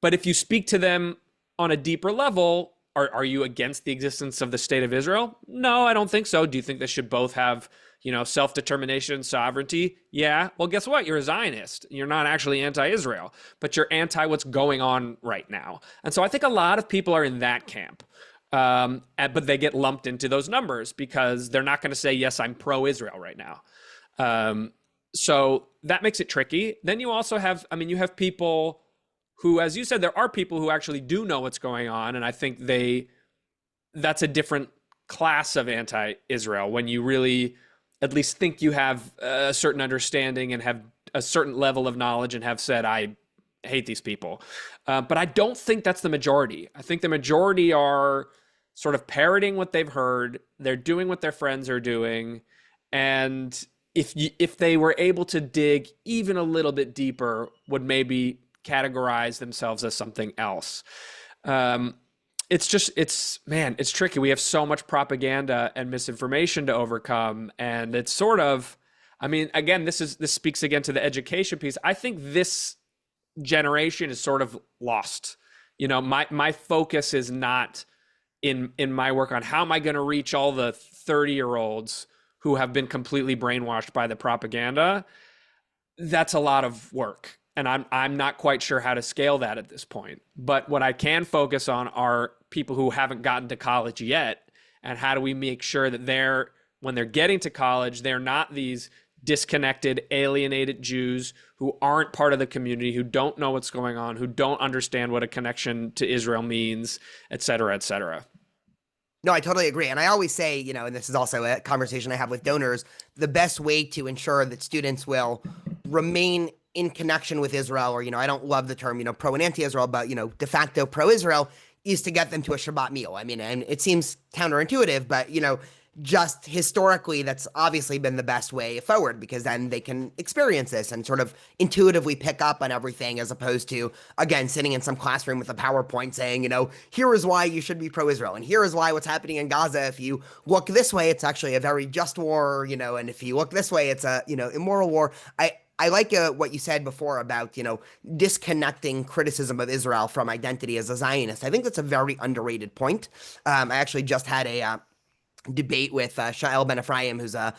[SPEAKER 2] But if you speak to them on a deeper level, are you against the existence of the state of Israel? No, I don't think so. Do you think they should both have, self-determination, sovereignty? Yeah. Well, guess what? You're a Zionist. You're not actually anti-Israel, but you're anti what's going on right now. And so I think a lot of people are in that camp. But they get lumped into those numbers because they're not going to say, yes, I'm pro-Israel right now. So that makes it tricky. Then you also have, you have people who, as you said, there are people who actually do know what's going on. And I think that's a different class of anti-Israel when you really at least think you have a certain understanding and have a certain level of knowledge and have said, I hate these people. But I don't think that's the majority. I think the majority are sort of parroting what they've heard. They're doing what their friends are doing. And if they were able to dig even a little bit deeper, would maybe categorize themselves as something else. It's tricky. We have so much propaganda and misinformation to overcome. And it's sort of, again, this speaks again to the education piece. I think this generation is sort of lost. My focus is not in my work on how am I going to reach all the 30-year-olds who have been completely brainwashed by the propaganda. That's a lot of work. And I'm not quite sure how to scale that at this point. But what I can focus on are people who haven't gotten to college yet. And how do we make sure that when they're getting to college, they're not these disconnected, alienated Jews who aren't part of the community, who don't know what's going on, who don't understand what a connection to Israel means, et cetera, et cetera.
[SPEAKER 1] No, I totally agree. And I always say, and this is also a conversation I have with donors, the best way to ensure that students will remain in connection with Israel, or, I don't love the term, pro and anti-Israel, but, de facto pro-Israel, is to get them to a Shabbat meal. And it seems counterintuitive, but, just historically, that's obviously been the best way forward, because then they can experience this and sort of intuitively pick up on everything, as opposed to, again, sitting in some classroom with a PowerPoint saying, here is why you should be pro-Israel, and here is why what's happening in Gaza, if you look this way, it's actually a very just war, and if you look this way, it's a, immoral war. I like what you said before about, disconnecting criticism of Israel from identity as a Zionist. I think that's a very underrated point. I actually just had a debate with Shael Ben Ephraim, who's a,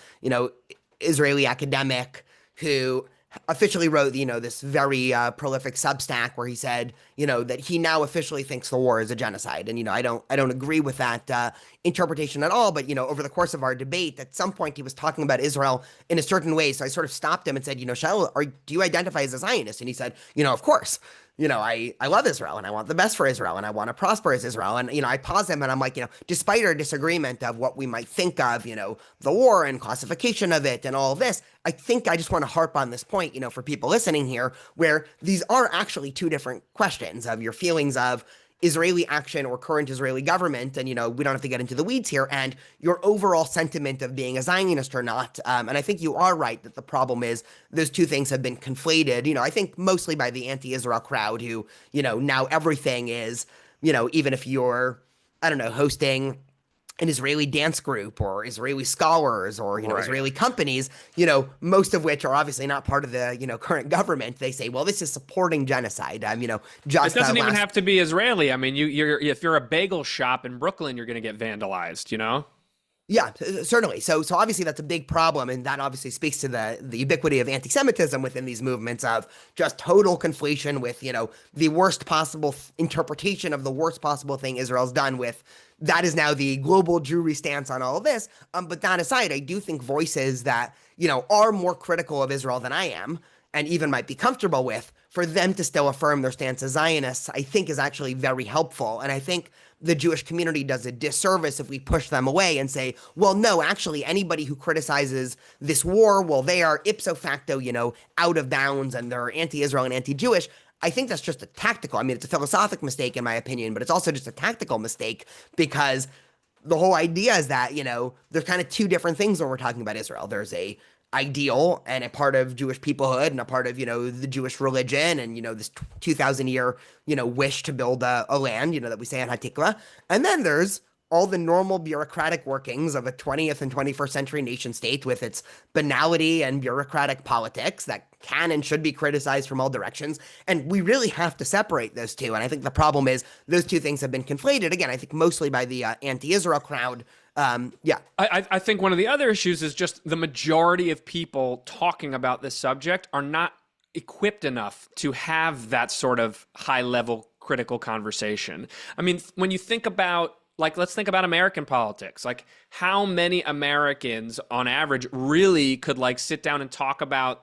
[SPEAKER 1] Israeli academic who officially wrote, this very prolific Substack where he said, that he now officially thinks the war is a genocide. And, I don't agree with that interpretation at all. But, over the course of our debate, at some point he was talking about Israel in a certain way. So I sort of stopped him and said, Shael, do you identify as a Zionist? And he said, of course. I love Israel and I want the best for Israel and I want to prosper as Israel. And, I pause him and I'm like, despite our disagreement of what we might think of, the war and classification of it and all of this, I think I just want to harp on this point, for people listening here, where these are actually two different questions of your feelings of Israeli action or current Israeli government, and, we don't have to get into the weeds here, and your overall sentiment of being a Zionist or not. And I think you are right that the problem is those two things have been conflated, I think mostly by the anti-Israel crowd who, now everything is, even if you're, I don't know, hosting an Israeli dance group or Israeli scholars or, right, Israeli companies, most of which are obviously not part of the, current government. They say, well, this is supporting genocide. Just
[SPEAKER 2] it doesn't even have to be Israeli. If you're a bagel shop in Brooklyn, you're going to get vandalized,
[SPEAKER 1] Yeah, certainly. So obviously that's a big problem, and that obviously speaks to the ubiquity of anti-Semitism within these movements of just total conflation with, the worst possible interpretation of the worst possible thing Israel's done with. That is now the global Jewry stance on all of this. But that aside, I do think voices that, are more critical of Israel than I am, and even might be comfortable with, for them to still affirm their stance as Zionists, I think is actually very helpful. And I think the Jewish community does a disservice if we push them away and say, well, no, actually, anybody who criticizes this war, well, they are ipso facto, out of bounds and they're anti-Israel and anti-Jewish. I think that's just a tactical, I mean, it's a philosophic mistake in my opinion, but it's also just a tactical mistake because the whole idea is that, there's kind of two different things when we're talking about Israel. There's a ideal and a part of Jewish peoplehood and a part of, the Jewish religion and, this 2,000 year, wish to build a land, that we say in Hatikva. And then there's all the normal bureaucratic workings of a 20th and 21st century nation state with its banality and bureaucratic politics that can and should be criticized from all directions. And we really have to separate those two. And I think the problem is those two things have been conflated. Again, I think mostly by the anti-Israel crowd. Yeah.
[SPEAKER 2] I think one of the other issues is just the majority of people talking about this subject are not equipped enough to have that sort of high level critical conversation. I mean, when you think about, like, let's think about American politics. Like, how many Americans on average really could sit down and talk about,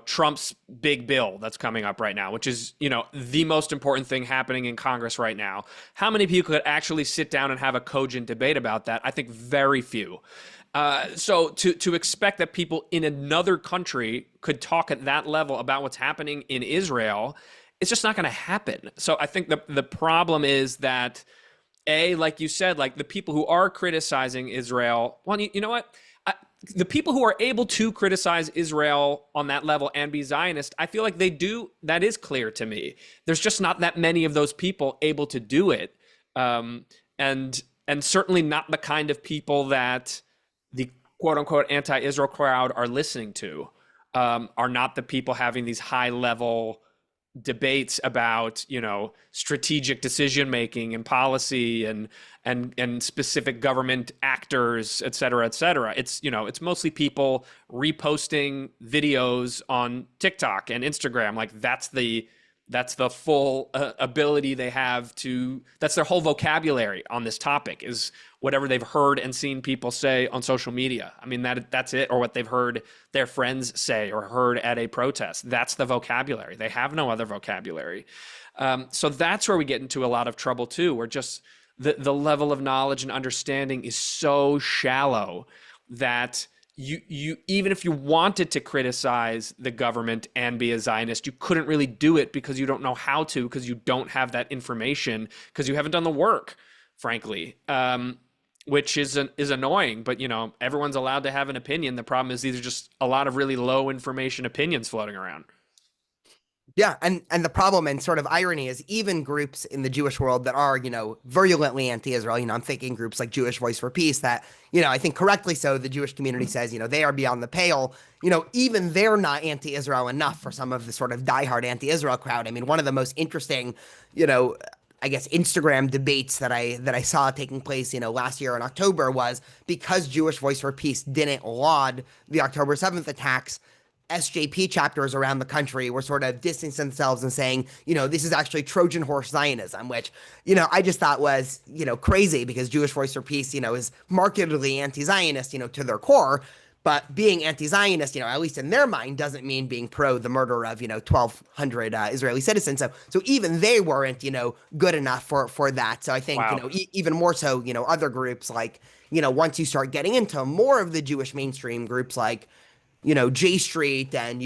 [SPEAKER 2] Trump's big bill that's coming up right now, which is, the most important thing happening in Congress right now. How many people could actually sit down and have a cogent debate about that? I think very few. So to expect that people in another country could talk at that level about what's happening in Israel, it's just not going to happen. So I think the problem is that, like you said, the people who are criticizing Israel, well, you know what? The people who are able to criticize Israel on that level and be Zionist, I feel like they do. That is clear to me. There's just not that many of those people able to do it. And certainly not the kind of people that the quote unquote anti-Israel crowd are listening to, are not the people having these high level debates about, strategic decision making and policy and specific government actors, et cetera, et cetera. It's, it's mostly people reposting videos on TikTok and Instagram. Like that's the full ability they have to, that's their whole vocabulary on this topic, is whatever they've heard and seen people say on social media. I mean, that's it, or what they've heard their friends say or heard at a protest. That's the vocabulary. They have no other vocabulary. So that's where we get into a lot of trouble too, where just the level of knowledge and understanding is so shallow that you even if you wanted to criticize the government and be a Zionist, you couldn't really do it because you don't know how to, because you don't have that information, because you haven't done the work, frankly, which is annoying. But, everyone's allowed to have an opinion. The problem is these are just a lot of really low information opinions floating around.
[SPEAKER 1] Yeah, and the problem and sort of irony is even groups in the Jewish world that are, virulently anti-Israel, I'm thinking groups like Jewish Voice for Peace that, I think correctly so, the Jewish community says, they are beyond the pale. Even they're not anti-Israel enough for some of the sort of diehard anti-Israel crowd. I mean, one of the most interesting, I guess Instagram debates that I saw taking place, last year in October was because Jewish Voice for Peace didn't laud the October 7th attacks. SJP chapters around the country were sort of distancing themselves and saying, this is actually Trojan horse Zionism, which, I just thought was, crazy because Jewish Voice for Peace, is markedly anti-Zionist, to their core. But being anti-Zionist, at least in their mind, doesn't mean being pro the murder of, 1,200 Israeli citizens. So even they weren't, good enough for that. So I think,
[SPEAKER 2] Wow.
[SPEAKER 1] Even more so, other groups like, once you start getting into more of the Jewish mainstream groups like, J Street and,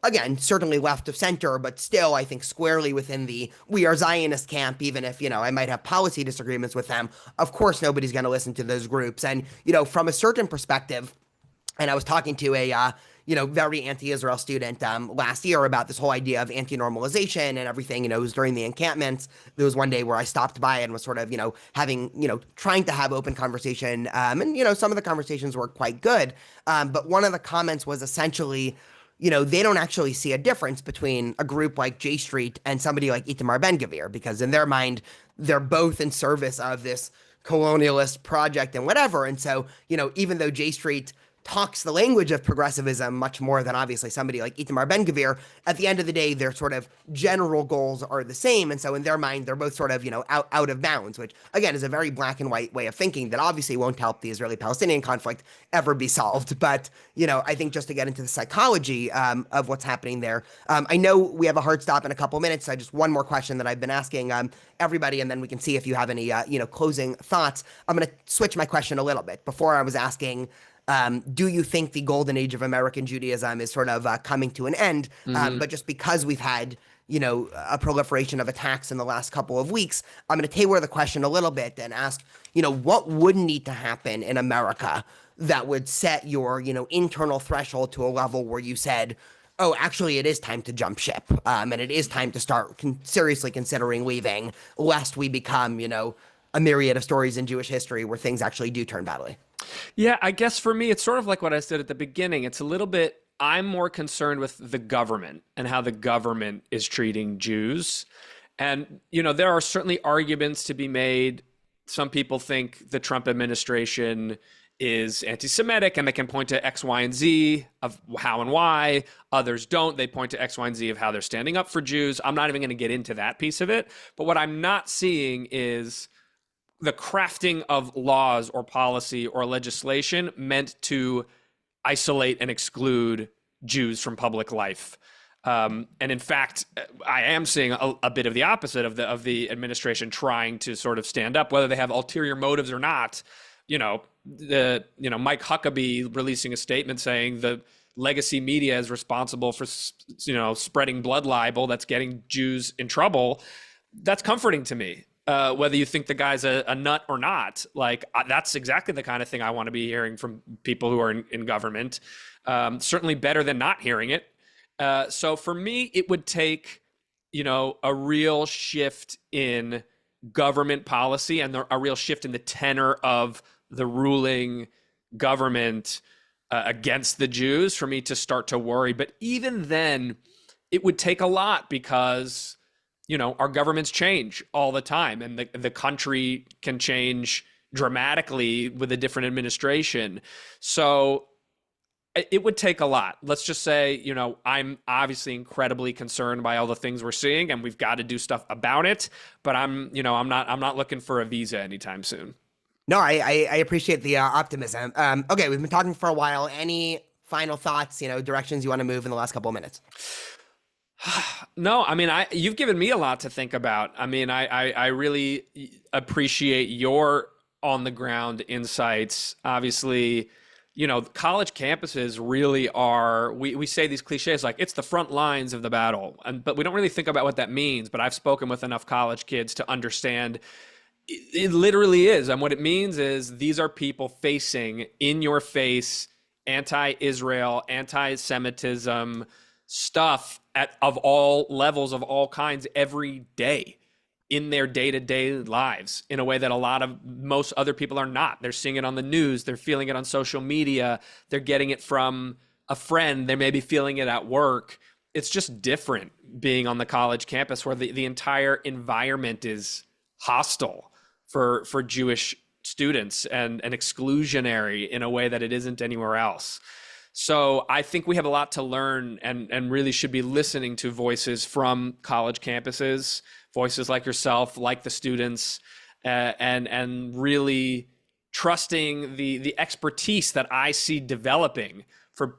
[SPEAKER 1] again, certainly left of center, but still, I think squarely within the we are Zionist camp, even if, I might have policy disagreements with them. Of course, nobody's going to listen to those groups. And, from a certain perspective, and I was talking to a, very anti-Israel student last year about this whole idea of anti-normalization and everything. It was during the encampments. There was one day where I stopped by and was sort of, having, trying to have open conversation. And, some of the conversations were quite good. But one of the comments was essentially, they don't actually see a difference between a group like J Street and somebody like Itamar Ben-Gvir, because in their mind, they're both in service of this colonialist project and whatever. And so, even though J Street talks the language of progressivism much more than obviously somebody like Itamar Ben-Gvir, at the end of the day, their sort of general goals are the same. And so in their mind, they're both sort of, out of bounds, which again is a very black and white way of thinking that obviously won't help the Israeli-Palestinian conflict ever be solved. But, I think just to get into the psychology of what's happening there, I know we have a hard stop in a couple minutes. So just one more question that I've been asking everybody, and then we can see if you have any, closing thoughts. I'm going to switch my question a little bit. Before I was asking, do you think the golden age of American Judaism is sort of coming to an end? But just because we've had, a proliferation of attacks in the last couple of weeks, I'm going to tailor the question a little bit and ask, what would need to happen in America that would set your, internal threshold to a level where you said, oh, actually, it is time to jump ship, and it is time to start seriously considering leaving, lest we become, a myriad of stories in Jewish history where things actually do turn badly.
[SPEAKER 2] Yeah, I guess for me, it's sort of like what I said at the beginning. It's a little bit, I'm more concerned with the government and how the government is treating Jews. And, there are certainly arguments to be made. Some people think the Trump administration is anti-Semitic and they can point to X, Y, and Z of how and why. Others don't. They point to X, Y, and Z of how they're standing up for Jews. I'm not even going to get into that piece of it. But what I'm not seeing is the crafting of laws or policy or legislation meant to isolate and exclude Jews from public life. And in fact, I am seeing a bit of the opposite of the administration trying to sort of stand up, whether they have ulterior motives or not. Mike Huckabee releasing a statement saying the legacy media is responsible for, spreading blood libel that's getting Jews in trouble. That's comforting to me. Whether you think the guy's a nut or not, that's exactly the kind of thing I want to be hearing from people who are in government. Certainly better than not hearing it. So for me, it would take, a real shift in government policy and a real shift in the tenor of the ruling government against the Jews for me to start to worry. But even then, it would take a lot because our governments change all the time, and the country can change dramatically with a different administration. So it would take a lot. Let's just say, I'm obviously incredibly concerned by all the things we're seeing, and we've got to do stuff about it. But I'm not looking for a visa anytime soon.
[SPEAKER 1] No, I appreciate the optimism. Okay, we've been talking for a while. Any final thoughts, directions you want to move in the last couple of minutes?
[SPEAKER 2] No, I mean, you've given me a lot to think about. I mean, I really appreciate your on the ground insights. Obviously, college campuses really are, we say these cliches like it's the front lines of the battle, but we don't really think about what that means. But I've spoken with enough college kids to understand it literally is. And what it means is these are people facing in your face anti-Israel, anti-Semitism stuff of all levels, of all kinds, every day in their day-to-day lives in a way that most other people are not. They're seeing it on the news. They're feeling it on social media. They're getting it from a friend. They may be feeling it at work. It's just different being on the college campus where the entire environment is hostile for Jewish students and exclusionary in a way that it isn't anywhere else. So I think we have a lot to learn and really should be listening to voices from college campuses, voices like yourself, like the students, and really trusting the expertise that I see developing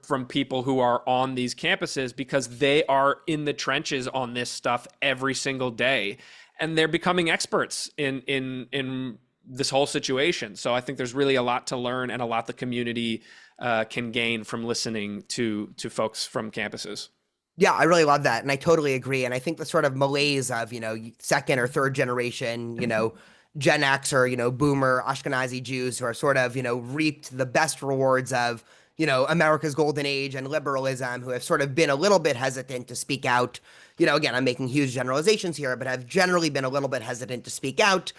[SPEAKER 2] from people who are on these campuses, because they are in the trenches on this stuff every single day, and they're becoming experts in this whole situation. So I think there's really a lot to learn and a lot the community can gain from listening to folks from campuses.
[SPEAKER 1] Yeah, I really love that. And I totally agree. And I think the sort of malaise of, second or third generation, Gen X or, boomer Ashkenazi Jews who are sort of, reaped the best rewards of, America's golden age and liberalism, who have sort of been a little bit hesitant to speak out, again, I'm making huge generalizations here, but have generally been a little bit hesitant to speak out,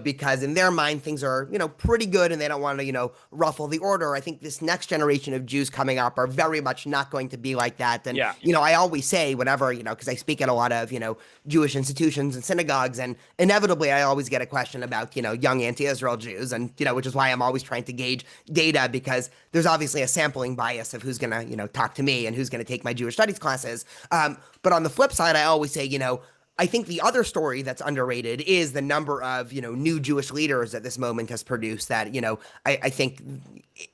[SPEAKER 1] because in their mind, things are, pretty good and they don't want to, ruffle the order. I think this next generation of Jews coming up are very much not going to be like that. And,
[SPEAKER 2] Yeah.
[SPEAKER 1] I always say whenever, because I speak at a lot of, Jewish institutions and synagogues, and inevitably I always get a question about, young anti-Israel Jews, and, which is why I'm always trying to gauge data, because there's obviously a sampling bias of who's going to, talk to me and who's going to take my Jewish studies classes. But on the flip side, I always say, I think the other story that's underrated is the number of, new Jewish leaders that this moment has produced that, I think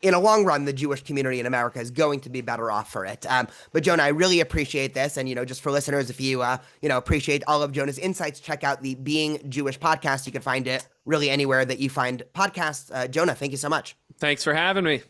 [SPEAKER 1] in a long run, the Jewish community in America is going to be better off for it. But Jonah, I really appreciate this. And, just for listeners, if you, appreciate all of Jonah's insights, check out the Being Jewish podcast. You can find it really anywhere that you find podcasts. Jonah, thank you so much.
[SPEAKER 2] Thanks for having me.